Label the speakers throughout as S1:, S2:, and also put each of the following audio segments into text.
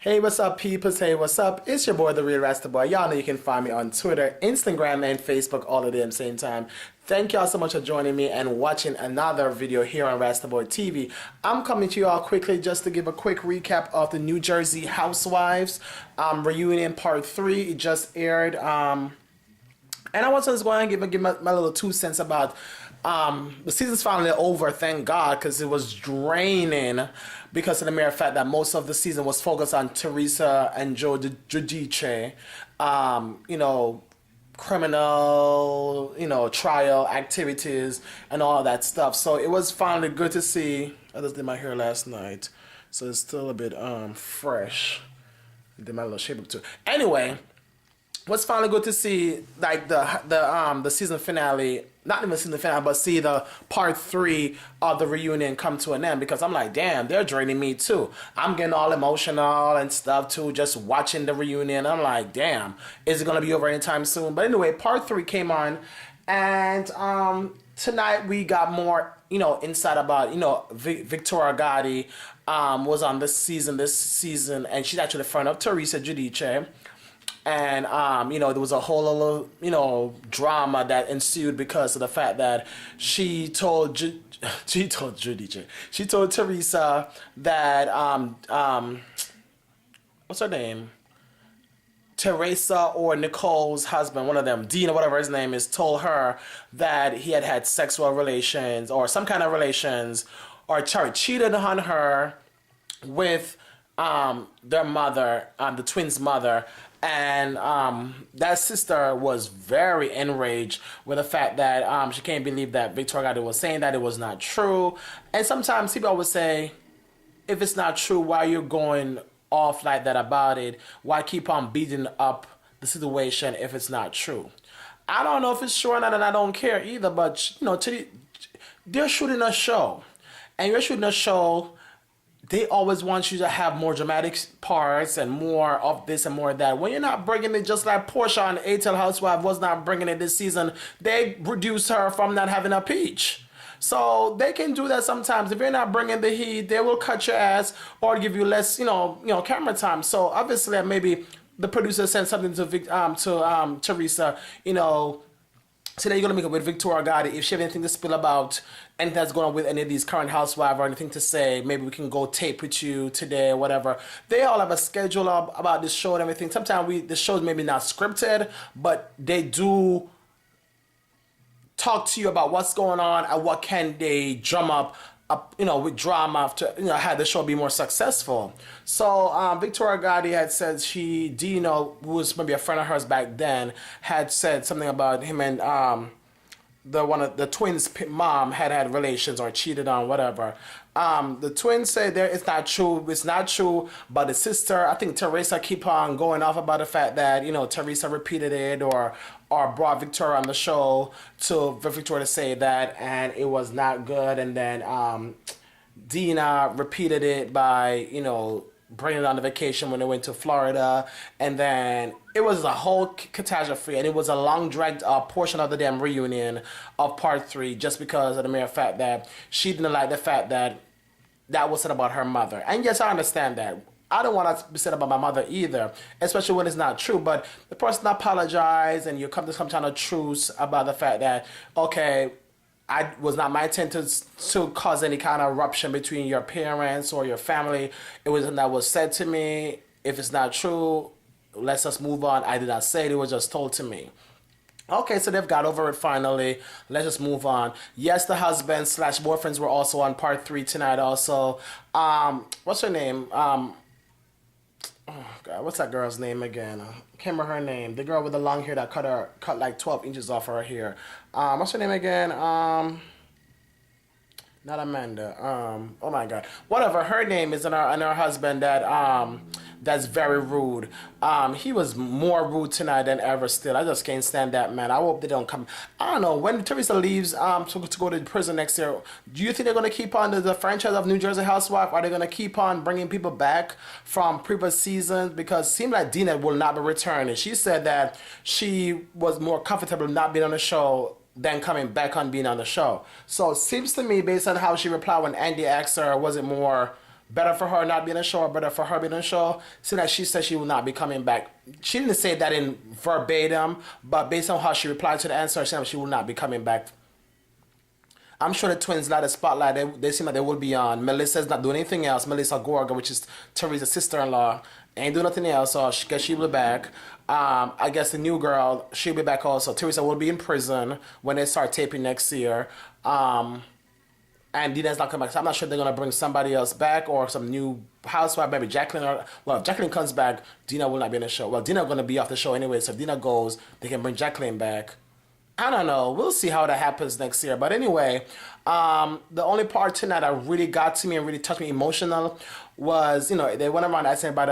S1: Hey, what's up, peeps? Hey, what's up? It's your boy, The Real Rasta Boy. Y'all know you can find me on Twitter, Instagram, and Facebook all at the same time. Thank y'all so much for joining me and watching another video here on Rasta Boy TV. I'm coming to you all quickly just to give a quick recap of the New Jersey Housewives reunion part 3. It just aired. And I was just going to give my little 2 cents about the season's finally over, thank God, because it was draining because of the mere fact that most of the season was focused on Teresa and Joe Giudice, criminal, trial activities and all that stuff. So it was finally good to see. I just did my hair last night, so it's still a bit fresh. I did my little shape up too. Anyway, what's finally good to see, like the season finale, not even season finale, but see the part 3 of the reunion come to an end, because I'm like, damn, they're draining me too. I'm getting all emotional and stuff too, just watching the reunion. I'm like, damn, is it gonna be over anytime soon? But anyway, part 3 came on, and tonight we got more, insight about, Victoria Gotti was on this season, and she's actually the friend of Teresa Giudice. And, there was a whole little, drama that ensued because of the fact that she told Teresa that, what's her name? Teresa or Nicole's husband, one of them, Dean or whatever his name is, told her that he had had sexual relations or some kind of relations, or cheated on her with their mother, the twins' mother. And that sister was very enraged with the fact that she can't believe that Victoria Gotti was saying that it was not true. And sometimes people always say, if it's not true, why are you going off like that about it? Why keep on beating up the situation if it's not true? I don't know if it's true or not, and I don't care either, but they're shooting a show. And you're shooting a show, they always want you to have more dramatic parts and more of this and more of that. When you're not bringing it, just like Portia on ATL Housewife was not bringing it this season, they reduced her from not having a peach. So they can do that sometimes. If you're not bringing the heat, they will cut your ass or give you less, camera time. So obviously, maybe the producer sent something to Teresa, so then you're going to make it with Victoria Gotti. If she has anything to spill about anything that's going on with any of these current housewives or anything to say, maybe we can go tape with you today or whatever. They all have a schedule about this show and everything. Sometimes the show's maybe not scripted, but they do talk to you about what's going on and what can they drum up, with drama to, have the show be more successful. So Victoria Gotti had said Dino, who was maybe a friend of hers back then, had said something about him and the twins' mom had relations or cheated on, whatever. The twins say it's not true, but the sister, I think Teresa, keep on going off about the fact that, Teresa repeated it or brought Victoria on the show for Victoria to say that, and it was not good. And then Dina repeated it by, bringing it on the vacation when they went to Florida. And then it was a whole catastrophe, and it was a long dragged portion of the damn reunion of part 3 just because of the mere fact that she didn't like the fact that was said about her mother. And yes, I understand that. I don't want to be said about my mother either, especially when it's not true. But the person apologized, and you come to some kind of truce about the fact that, okay, I was not my intent to cause any kind of eruption between your parents or your family. It was that was said to me. If it's not true, let's just move on. I did not say it. It was just told to me. Okay, so they've got over it finally. Let's just move on. Yes, the husbands/boyfriends were also on part 3 tonight also. What's her name? Oh God, what's that girl's name again? I can't remember her name. The girl with the long hair that cut like 12 inches off her hair. What's her name again? Not Amanda. Oh my God. Whatever. Her name is, and her husband that's very rude. He was more rude tonight than ever still. I just can't stand that man. I hope they don't come. I don't know. When Teresa leaves to go to prison next year, do you think they're going to keep on the franchise of New Jersey Housewife? Are they going to keep on bringing people back from previous seasons? Because it seems like Dina will not be returning. She said that she was more comfortable not being on the show than coming back on being on the show. So it seems to me, based on how she replied when Andy asked her, was it more better for her not being in the show or better for her being in the show, seeing that she said she will not be coming back. She didn't say that in verbatim, but based on how she replied to the answer, she said she will not be coming back. I'm sure the twins light a spotlight. They seem like they will be on. Melissa's not doing anything else. Melissa Gorga, which is Teresa's sister-in-law, ain't doing nothing else, so I guess she'll be back. I guess the new girl, she'll be back also. Teresa will be in prison when they start taping next year. And Dina's not coming back. So I'm not sure they're going to bring somebody else back or some new housewife, maybe Jacqueline. Well, if Jacqueline comes back, Dina will not be in the show. Well, Dina's going to be off the show anyway, so if Dina goes, they can bring Jacqueline back. I don't know. We'll see how that happens next year. But anyway, the only part tonight that really got to me and really touched me emotional was, they went around asking about,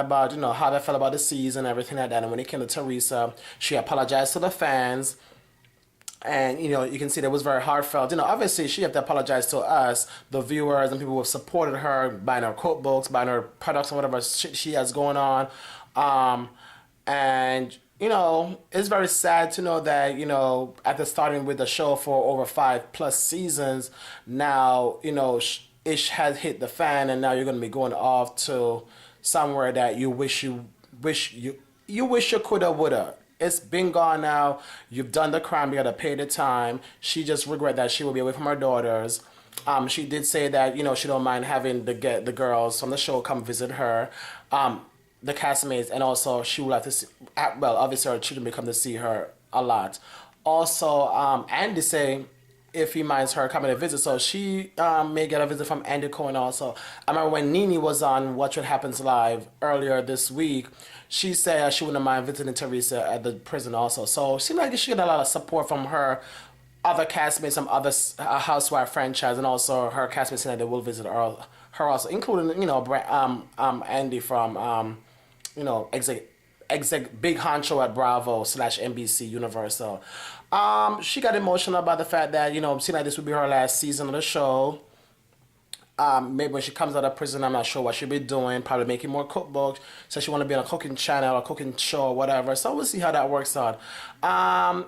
S1: how they felt about the season and everything like that. And when it came to Teresa, she apologized to the fans. And, you can see that was very heartfelt. Obviously, she had to apologize to us, the viewers, and people who have supported her, buying her quote books, buying her products, and whatever she has going on. And, it's very sad to know that, after starting with the show for over 5+ seasons, now, ish has hit the fan, and now you're going to be going off to somewhere that you wish you coulda, woulda. It's been gone now. You've done the crime. You got to pay the time. She just regret that she will be away from her daughters. She did say that, she don't mind having the girls from the show come visit her, the castmates, and also she would like to see, well, obviously her children may come to see her a lot. Also, Andy say if he minds her coming to visit, so she may get a visit from Andy Cohen also. I remember when Nene was on Watch What Happens Live earlier this week, she said she wouldn't mind visiting Teresa at the prison also. So it seemed like she got a lot of support from her other castmates, some other housewife franchise, and also her castmates saying that they will visit her also, including, Andy from, big honcho at Bravo/NBC Universal. She got emotional about the fact that, seemed like this would be her last season of the show. Maybe when she comes out of prison, I'm not sure what she'll be doing. Probably making more cookbooks. So she want to be on a cooking channel, a cooking show, or whatever. So we'll see how that works out. I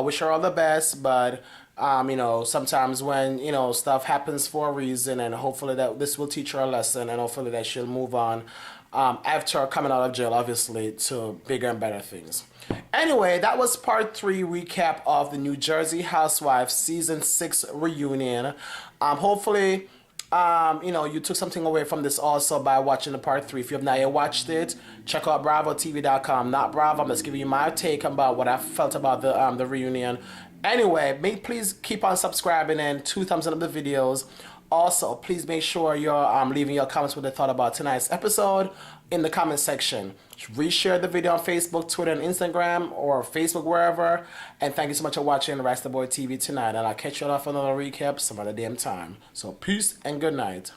S1: wish her all the best, but sometimes when stuff happens for a reason, and hopefully that this will teach her a lesson, and hopefully that she'll move on after coming out of jail, obviously, to bigger and better things. Anyway, that was part 3 recap of the New Jersey Housewives season 6 reunion. Hopefully, you took something away from this also by watching the part 3. If you have not yet watched it, check out BravoTV.com. Not Bravo. I'm just giving you my take about what I felt about the reunion. Anyway, please keep on subscribing and 2 thumbs up the videos. Also, please make sure you're leaving your comments what they thought about tonight's episode in the comment section. Reshare the video on Facebook, Twitter, and Instagram, or Facebook, wherever. And thank you so much for watching Rastaboy TV tonight. And I'll catch you all for another recap some other damn time. So peace and good night.